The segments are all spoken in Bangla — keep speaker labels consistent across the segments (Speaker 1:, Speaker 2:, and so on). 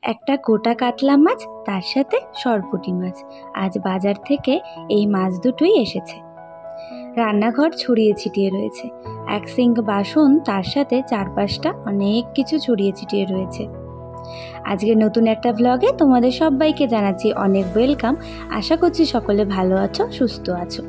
Speaker 1: একটা গোটা কাতলা মাছ, তার সাথে সরপুঁটি মাছ। আজ বাজার থেকে এই মাছ দুটোই এসেছে। রান্নাঘর ছড়িয়ে ছিটিয়ে রয়েছে, এক সিঙ্ক বাসন, তার সাথে 4-5টা অনেক কিছু ছড়িয়ে ছিটিয়ে রয়েছে। আজকে নতুন একটা ব্লগে তোমাদের সবাইকে জানাচ্ছি অনেক ওয়েলকাম। আশা করছি সকলে ভালো আছো, সুস্থ আছো।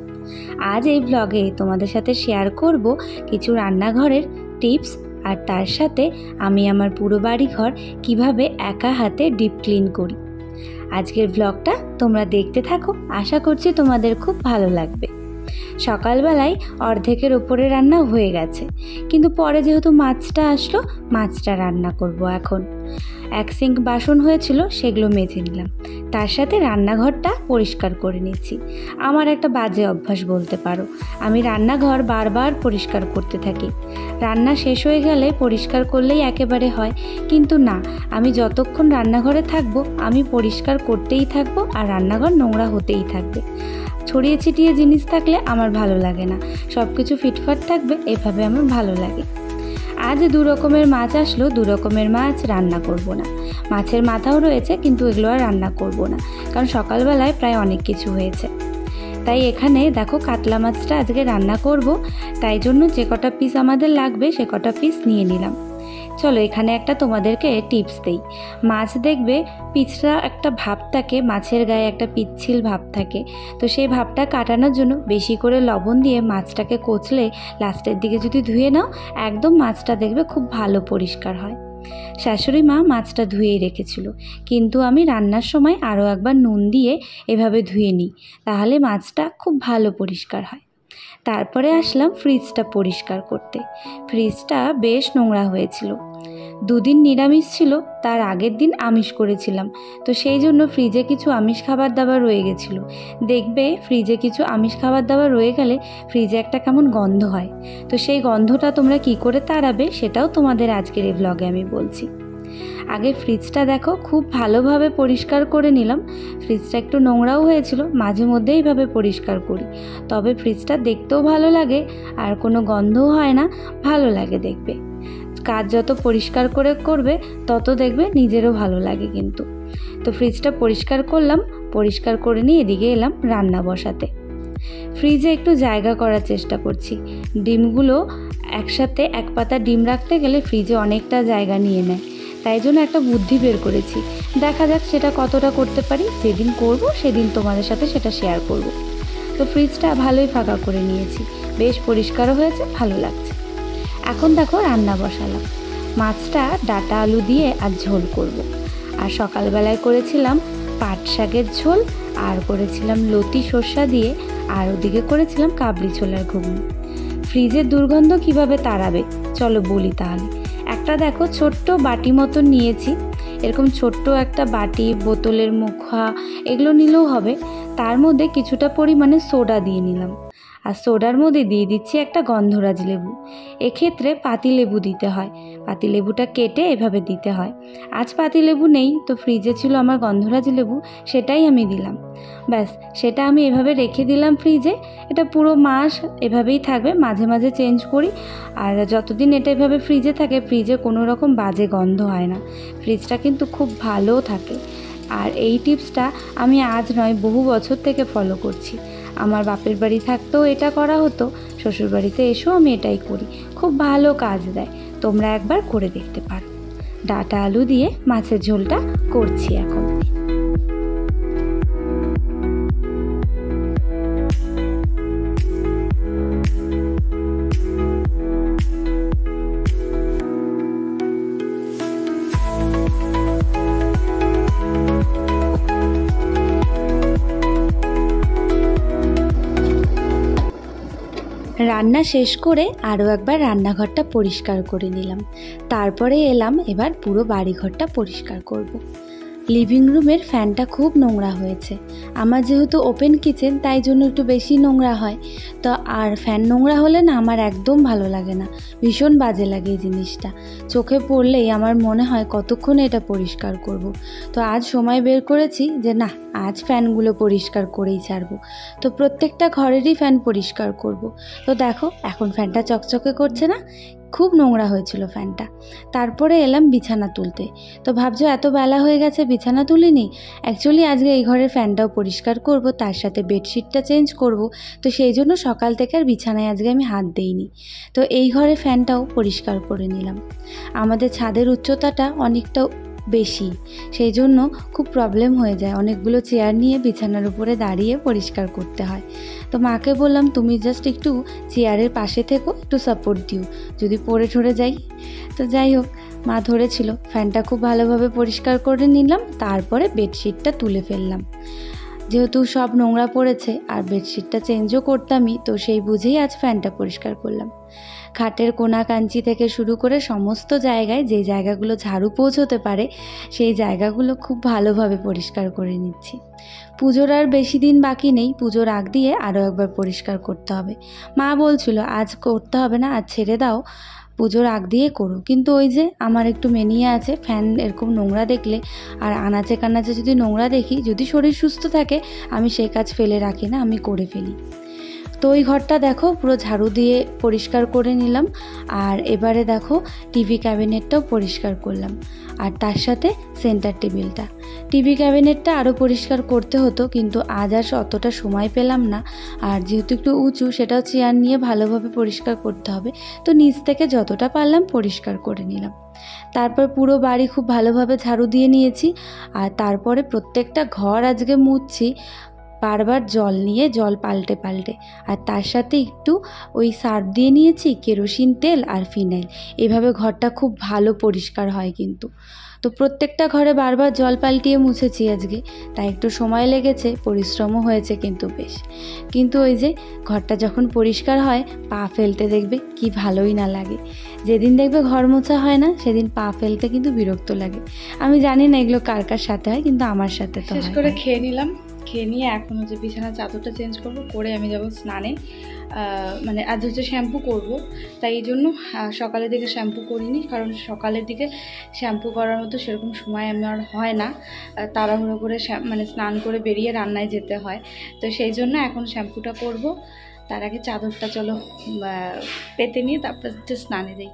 Speaker 1: আজ এই ব্লগে তোমাদের সাথে শেয়ার করব কিছু রান্নাঘরের টিপস, আর তার সাথে আমি আমার পুরো বাড়িঘর কিভাবে একা হাতে ডিপ ক্লিন করি। আজকের ব্লগটা তোমরা দেখতে থাকো, আশা করছি তোমাদের খুব ভালো লাগবে। সকালবেলায় অর্ধেকের ওপরে রান্না হয়ে গেছে, কিন্তু পরে যেহেতু মাছটা আসলো, মাছটা রান্না করব এখন। এক সিঙ্ক বাসন হয়েছিল, সেগুলো মেজে নিলাম, তার সাথে রান্নাঘরটা পরিষ্কার করে নিচ্ছি। আমার একটা বাজে অভ্যাস বলতে পারো, আমি রান্নাঘর বারবার পরিষ্কার করতে থাকি। রান্না শেষ হয়ে গেলে পরিষ্কার করলেই একেবারে হয়, কিন্তু না, আমি যতক্ষণ রান্নাঘরে থাকবো আমি পরিষ্কার করতেই থাকবো, আর রান্নাঘর নোংরা হতেই থাকবে। ছড়িয়ে ছিটিয়ে জিনিস থাকলে আমার ভালো লাগে না, সব কিছু ফিটফাট থাকবে, এভাবে আমার ভালো লাগে। আজ 2 রকমের মাছ আসলো, 2 রকমের মাছ রান্না করব না। মাছের মাথাও রয়েছে, কিন্তু এগুলো আর রান্না করব না, কারণ সকালবেলায় প্রায় অনেক কিছু হয়েছে। তাই এখানে দেখো কাতলা মাছটা আজকে রান্না করব, তাই জন্য যে কটা পিস আমাদের লাগবে সে কটা পিস নিয়ে নিলাম। চলো এখানে একটা তোমাদেরকে টিপস দেই। মাছ দেখবে পিছড়া একটা ভাব থাকে, মাছের গায়ে একটা পিচ্ছিল ভাব থাকে, তো সেই ভাবটা কাটানোর জন্য বেশি করে লবণ দিয়ে মাছটাকে কচলে লাস্টের দিকে যদি ধুয়ে নাও, একদম মাছটা দেখবে খুব ভালো পরিষ্কার হয়। শাশুড়ি মা মাছটা ধুয়েই রেখেছিল, কিন্তু আমি রান্নার সময় আরও একবার নুন দিয়ে এভাবে ধুয়ে নিই, তাহলে মাছটা খুব ভালো পরিষ্কার হয়। তারপরে আসলাম ফ্রিজটা পরিষ্কার করতে। ফ্রিজটা বেশ নোংরা হয়েছিল। 2 দিন নিরামিষ ছিল, তার আগের দিন আমিষ করেছিলাম, তো সেই জন্য ফ্রিজে কিছু আমিষ খাবার দাবার রয়ে গেছিলো। দেখবে ফ্রিজে কিছু আমিষ খাবার দাবার রয়ে গেলে ফ্রিজে একটা কেমন গন্ধ হয়, তো সেই গন্ধটা তোমরা কি করে তাড়াবে সেটাও তোমাদের আজকের এই ব্লগে আমি বলছি। আগে ফ্রিজটা দেখো খুব ভালোভাবে পরিষ্কার করে নিলাম। ফ্রিজটা একটু নোংরাও হয়েছিল, মাঝে মধ্যে এইভাবে পরিষ্কার করি, তবে ফ্রিজটা দেখতেও ভালো লাগে আর কোনো গন্ধও হয় না, ভালো লাগে দেখবে। কাজ যত পরিষ্কার করে করবে তত দেখবে নিজেরও ভালো লাগে কিন্তু। তো ফ্রিজটা পরিষ্কার করলাম, পরিষ্কার করে নিয়ে এদিকে এলাম রান্না বসাতে। ফ্রিজে একটু জায়গা করার চেষ্টা করছি। ডিমগুলো একসাথে 1 পাতা ডিম রাখতে গেলে ফ্রিজে অনেকটা জায়গা নিয়ে নেয়, তাই জন্য একটা বুদ্ধি বের করেছি। দেখা যাক সেটা কতটা করতে পারি, যেদিন করব সেদিন তোমাদের সাথে সেটা শেয়ার করব। তো ফ্রিজটা ভালোই ফাঁকা করে নিয়েছি, বেশ পরিষ্কারও হয়েছে, ভালো লাগছে। এখন দেখো রান্না বসালাম। মাছটা ডাঁটা আলু দিয়ে আর ঝোল করব। আর সকালবেলায় করেছিলাম পাট শাকের ঝোল, আর করেছিলাম লতি সর্ষা দিয়ে, আর ওদিকে করেছিলাম কাবলি ছোলার ঘুগনি। ফ্রিজের দুর্গন্ধ কিভাবে তাড়াবে চলো বলি তাহলে। একটা দেখো ছোট্ট বাটি মতন নিয়েছি, এরকম ছোট্ট একটা বাটি, বোতলের মুখা এগুলো নিলেও হবে। তার মধ্যে কিছুটা পরিমাণে সোডা দিয়ে নিলাম, আর সোডার মধ্যে দিয়ে দিচ্ছি একটা গন্ধরাজ লেবু। এক্ষেত্রে পাতিলেবু দিতে হয়, পাতিলেবুটা কেটে এভাবে দিতে হয়। আজ পাতিলেবু নেই, তো ফ্রিজে ছিল আমার গন্ধরাজ লেবু, সেটাই আমি দিলাম। ব্যাস, সেটা আমি এভাবে রেখে দিলাম ফ্রিজে। এটা পুরো মাস এভাবেই থাকবে, মাঝে মাঝে চেঞ্জ করি, আর যতদিন এটা এভাবে ফ্রিজে থাকে ফ্রিজে কোনো রকম বাজে গন্ধ হয় না, ফ্রিজটা কিন্তু খুব ভালো থাকে। আর এই টিপসটা আমি আজ নয়, বহু বছর থেকে ফলো করছি। আমার বাপের বাড়ি থাকতেও এটা করা হতো, শ্বশুর বাড়িতে এসেও আমি এটাই করি, খুব ভালো কাজ দেয়, তোমরা একবার করে দেখতে পারো। ডাঁটা আলু দিয়ে মাছের ঝোলটা করছি এখন। রান্না শেষ করে আরও একবার রান্নাঘরটা পরিষ্কার করে নিলাম, তারপরে এলাম এবার পুরো বাড়িঘরটা পরিষ্কার করব। লিভিং রুমের ফ্যানটা খুব নোংরা হয়েছে। আমার যেহেতু ওপেন কিচেন, তাই জন্য একটু বেশি নোংরা হয়। তো আর ফ্যান নোংরা হলে না আমার একদম ভালো লাগে না, ভীষণ বাজে লাগে এই জিনিসটা। চোখে পড়লেই আমার মনে হয় কতক্ষণে এটা পরিষ্কার করব। তো আজ সময় বের করেছি যে না, আজ ফ্যানগুলো পরিষ্কার করেই ছাড়বো। তো প্রত্যেকটা ঘরেরই ফ্যান পরিষ্কার করব। তো দেখো এখন ফ্যানটা চকচকে করছে না, খুব নোংরা হয়েছিল ফ্যানটা। তারপরে এলাম বিছানা তুলতে। তো ভাবছো এত বেলা হয়ে গেছে বিছানা তুলিনি। অ্যাকচুয়ালি আজকে এই ঘরের ফ্যানটাও পরিষ্কার করব, তার সাথে বেডশিটটা চেঞ্জ করব। তো সেই জন্য সকাল থেকে আর বিছানায় আজকে আমি হাত দিইনি। তো এই ঘরের ফ্যানটাও পরিষ্কার করে নিলাম। আমাদের ছাদের উচ্চতাটা অনেকটা বেশি, সেই জন্য খুব প্রবলেম হয়ে যায়, অনেকগুলো চেয়ার নিয়ে বিছানার উপরে দাঁড়িয়ে পরিষ্কার করতে হয়। তো মাকে বললাম তুমি জাস্ট একটু চেয়ারের পাশে থেকো, একটু সাপোর্ট দিও, যদি পড়ে ঠরে যাই। তো যাই হোক, মা ধরেছিল, ফ্যানটা খুব ভালোভাবে পরিষ্কার করে নিলাম। তারপরে বেডশিটটা তুলে ফেললাম, যেহেতু সব নোংরা পড়েছে আর বেডশিটটা চেঞ্জও করতামই, তো সেই বুঝেই আজ ফ্যানটা পরিষ্কার করলাম। খাটের কোনা কাঞ্চি থেকে শুরু করে সমস্ত জায়গায় যে জায়গাগুলো ঝাড়ু পৌঁছতে পারে সেই জায়গাগুলো খুব ভালোভাবে পরিষ্কার করে নিচ্ছি। পুজোর আর বেশি দিন বাকি নেই, পুজোর আগ দিয়ে আরও একবার পরিষ্কার করতে হবে। মা বলছিল আজ করতে হবে না, আজ ছেড়ে দাও, পুজোর আগ দিয়ে করো। কিন্তু ওই যে আমার একটু মেনিয়া আছে, ফ্যান এরকম নোংরা দেখলে আর আনাচে কানাচে যদি নোংরা দেখি, যদি শরীর সুস্থ থাকে আমি সেই কাজ ফেলে রাখি না, আমি করে ফেলি। তো ওই ঘরটা দেখো পুরো ঝাড়ু দিয়ে পরিষ্কার করে নিলাম। আর এবারে দেখো টিভি ক্যাবিনেটটাও পরিষ্কার করলাম, আর তার সাথে সেন্টার টেবিলটা। টিভি ক্যাবিনেটটা আরও পরিষ্কার করতে হতো, কিন্তু আজ আর অতটা সময় পেলাম না। আর যেহেতু একটু উঁচু, সেটাও চেয়ার নিয়ে ভালোভাবে পরিষ্কার করতে হবে, তো নিচ থেকে যতটা পারলাম পরিষ্কার করে নিলাম। তারপর পুরো বাড়ি খুব ভালোভাবে ঝাড়ু দিয়ে নিয়েছি। আর তারপরে প্রত্যেকটা ঘর আজকে মুছছি, বারবার জল নিয়ে, জল পাল্টে পাল্টে। আর তার সাথে একটু ওই সার্ফ দিয়ে নিয়েছি, কেরোসিন তেল আর ফিনাইল, এভাবে ঘরটা খুব ভালো পরিষ্কার হয় কিন্তু। তো প্রত্যেকটা ঘরে বারবার জল পাল্টিয়ে মুছেছি আজকে, তাই একটু সময় লেগেছে, পরিশ্রমও হয়েছে কিন্তু বেশ। কিন্তু ওই যে ঘরটা যখন পরিষ্কার হয়, পা ফেলতে দেখবে কি ভালোই না লাগে। যেদিন দেখবে ঘর মোছা হয় না, সেদিন পা ফেলতে কিন্তু বিরক্ত লাগে। আমি জানি না এগুলো কার কার সাথে হয়, কিন্তু আমার সাথে তো
Speaker 2: শেষ করে খেয়ে নিলাম। খেয়ে নিয়ে এখন হচ্ছে বিছানার চাদরটা চেঞ্জ করব, করে আমি যাব স্নানে। মানে আজ হচ্ছে শ্যাম্পু করব, তাই এই জন্য সকালের দিকে শ্যাম্পু করিনি, কারণ সকালের দিকে শ্যাম্পু করার মতো সেরকম সময় আমার হয় না। তাড়াহুড়ো করে মানে স্নান করে বেরিয়ে রান্নায় যেতে হয়, তো সেই জন্য এখন শ্যাম্পুটা করব। তার আগে চাদরটা চলো পেতে নিয়ে তারপর হচ্ছে স্নানে যাই।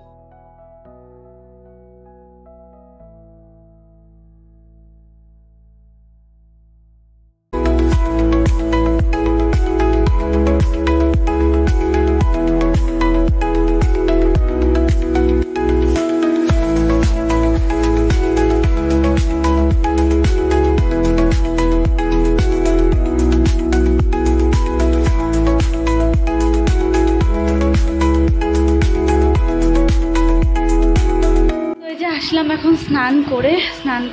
Speaker 2: এখন স্নান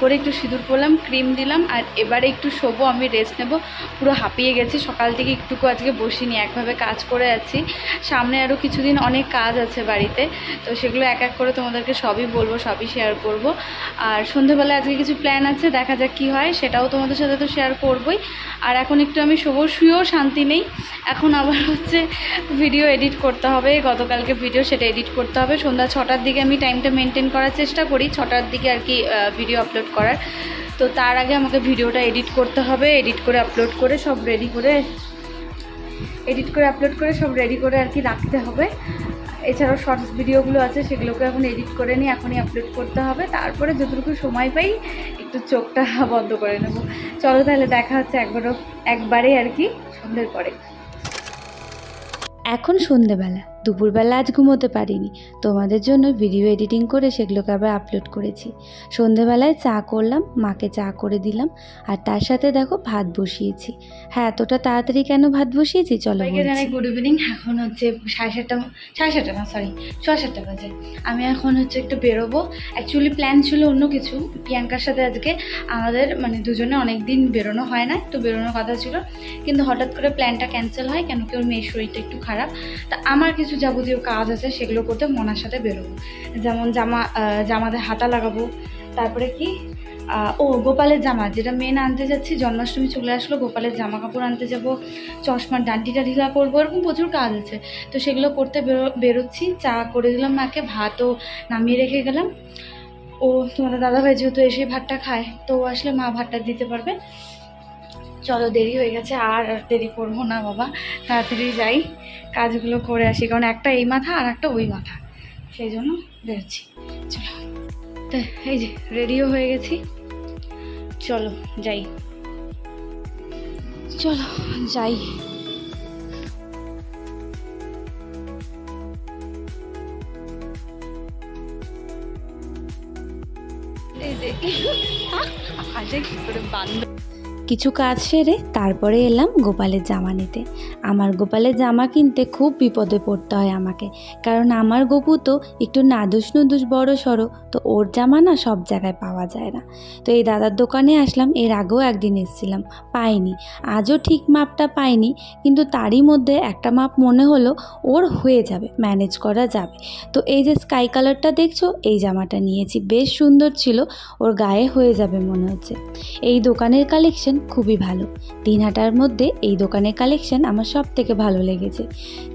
Speaker 2: করে একটু সিঁদুর পরলাম, ক্রিম দিলাম, আর এবারে একটু শোবো, আমি রেস্ট নেব। পুরো হাঁপিয়ে গেছি, সকাল থেকে একটুকু আজকে বসিনি, একভাবে কাজ করে যাচ্ছি। সামনে আরও কিছুদিন অনেক কাজ আছে বাড়িতে, তো সেগুলো এক এক করে তোমাদেরকে সবই বলবো, সবই শেয়ার করব। আর সন্ধ্যেবেলা আজকে কিছু প্ল্যান আছে, দেখা যাক কী হয়, সেটাও তোমাদের সাথে তো শেয়ার করবই। আর এখন একটু আমি শোবো, শুয়েও শান্তি নেই, এখন আবার হচ্ছে ভিডিও এডিট করতে হবে। গতকালকে ভিডিও, সেটা এডিট করতে হবে। সন্ধ্যা 6টার দিকে আমি টাইমটা মেনটেন করার চেষ্টা করি, 6টার দিকে আর কি ভিডিও আপলোড করার। তো তার আগে আমাকে ভিডিওটা এডিট করতে হবে, এডিট করে আপলোড করে সব রেডি করে আর কি রাখতে হবে। এছাড়াও শর্টস ভিডিওগুলো আছে, সেগুলোকে এখন এডিট করে নিয়ে এখনই আপলোড করতে হবে। তারপরে যতটুকু সময় পাই একটু চোখটা বন্ধ করে নেব। চলো তাহলে দেখা হচ্ছে একবারে আর কি সন্ধ্যের পরে।
Speaker 1: এখন সন্ধেবেলা, দুপুরবেলা আজ ঘুমোতে পারিনি, তোমাদের জন্য ভিডিও এডিটিং করে সেগুলোকে আবার আপলোড করেছি। সন্ধেবেলায় চা করলাম, মাকে চা করে দিলাম, আর তার সাথে দেখো ভাত বসিয়েছি। হ্যাঁ, এতটা তাড়াতাড়ি কেন ভাত বসিয়েছি চলো
Speaker 2: জানাই গুড ইভিনিং। এখন হচ্ছে 7:30 বাজে। আমি এখন হচ্ছে একটু বেরোবো। অ্যাকচুয়ালি প্ল্যান ছিল অন্য কিছু, প্রিয়াঙ্কার সাথে আজকে আমাদের মানে দুজনে অনেক দিন বেরোনো হয় না, একটু বেরোনোর কথা ছিল, কিন্তু হঠাৎ করে প্ল্যানটা ক্যান্সেল হয়, কেন কি ওর মেয়ের শরীরটা একটু খারাপ। তা আমার কিছু যাবতীয় কাজ আছে, সেগুলো করতে মনার সাথে বেরোবো। যেমন জামাতে হাতা লাগাবো, তারপরে কি গোপালের জামা, যেটা মেন আনতে যাচ্ছি, জন্মাষ্টমী চলে আসলো, গোপালের জামা কাপড় আনতে যাব, চশমার ডান্ডিটা ঢিলা করবো, এরকম প্রচুর কাজ আছে। তো সেগুলো করতে বেরোচ্ছি। চা করে দিলাম মাকে, ভাতও নামিয়ে রেখে গেলাম। তোমাদের দাদাভাই যেহেতু এসে ভাতটা খায়, তো ও আসলে মা ভাতটা দিতে পারবে। চলো, দেরি হয়ে গেছে, আর দেরি করবো না বাবা, তাড়াতাড়ি যাই, কাজগুলো করে আসি, কারণ একটা এই মাথা আর একটা ওই মাথা, সেই জন্য বেরোচ্ছি। চলো, তো এই যে রেডিও হয়ে গেছি, চলো যাই, চলো যাই। এই যে আজকে কি করে বান্ধব।
Speaker 1: কিছু কাজ সেরে তারপরে এলাম গোপালের জামা নিতে। আমার গোপালের জামা কিনতে খুব বিপদে পড়তে হয় আমাকে, কারণ আমার গপু তো একটু নাদুস নুদুস বড় সড়ো, তো ওর জামা না সব জায়গায় পাওয়া যায় না। তো এই দাদার দোকানে আসলাম, এর আগেও একদিন এসেছিলাম, পাইনি, আজও ঠিক মাপটা পাইনি, কিন্তু তারই মধ্যে একটা মাপ মনে হলো ওর হয়ে যাবে, ম্যানেজ করা যাবে। তো এই যে স্কাই কালারটা দেখছো, এই জামাটা নিয়েছি, বেশ সুন্দর ছিল, ওর গায়ে হয়ে যাবে মনে হচ্ছে। এই দোকানের কালেকশন খুবই ভালো, দিনহাটার মধ্যে এই দোকানের কালেকশন আমার সব থেকে ভালো লেগেছে।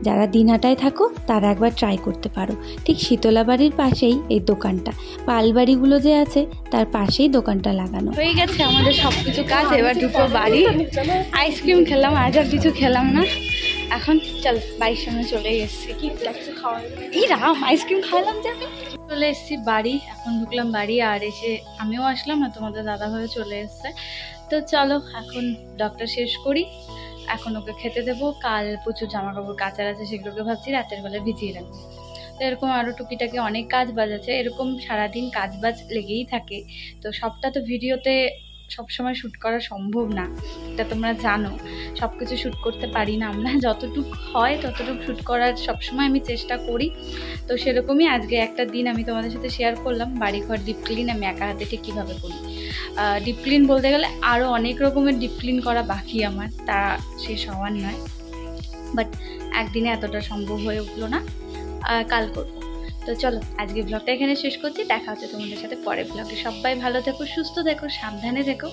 Speaker 1: যারা দিনহাটায় থাকো তারা একবার ট্রাই করতে পারো। ঠিক শীতলা বাড়ির পাশেই এই দোকানটা, পালবাড়িগুলো যে আছে তার পাশেই দোকানটা লাগানো।
Speaker 2: হয়ে গেছে আমাদের সব কিছু কাজ, এবার ঢুকবো বাড়ি। আইসক্রিম খেলাম, আজ আর কিছু খেলাম না। এখন চল বাড়ির সামনে চলে এসেছি, কি কিছু খাওয়া এই রাম, আইসক্রিম খাওয়ালাম যে আমি। চলে এসেছি বাড়ি, এখন ঢুকলাম বাড়ি, আর এসে আমিও আসলাম না, তোমাদের দাদাভাইও চলে এসছে। তো চলো এখন ব্লগটা শেষ করি, এখন ওকে খেতে দেবো। কাল প্রচুর জামা কাপড় কাচার আছে, সেগুলোকে ভাবছি রাতের বেলা ভিজিয়ে রাখবো। তো এরকম আরও টুকিটাকি অনেক কাজ বাজ আছে, এরকম সারাদিন কাজ বাজ লেগেই থাকে। তো সবটা তো ভিডিওতে সবসময় শ্যুট করা সম্ভব না, এটা তোমরা জানো। সব কিছু শ্যুট করতে পারি না আমরা, যতটুকু হয় ততটুকু শ্যুট করার সবসময় আমি চেষ্টা করি। তো সেরকমই আজকে একটা দিন আমি তোমাদের সাথে শেয়ার করলাম, বাড়িঘর ডিপ ক্লিন আমি একা হাতে ঠিক কীভাবে করি। ডিপ ক্লিন বলতে গেলে আরও অনেক রকমের ডিপ ক্লিন করা বাকি আমার, তা শেষ হওয়ার নয়, বাট একদিনে এতটা সম্ভব হয়ে উঠলো না, কাল করবো। তো চলো আজকে ব্লগটা এখানে শেষ করছি, দেখা হচ্ছে তোমাদের সাথে পরের ব্লগে। সবাই ভালো থেকো, সুস্থ থেকো, সাবধানে থেকো।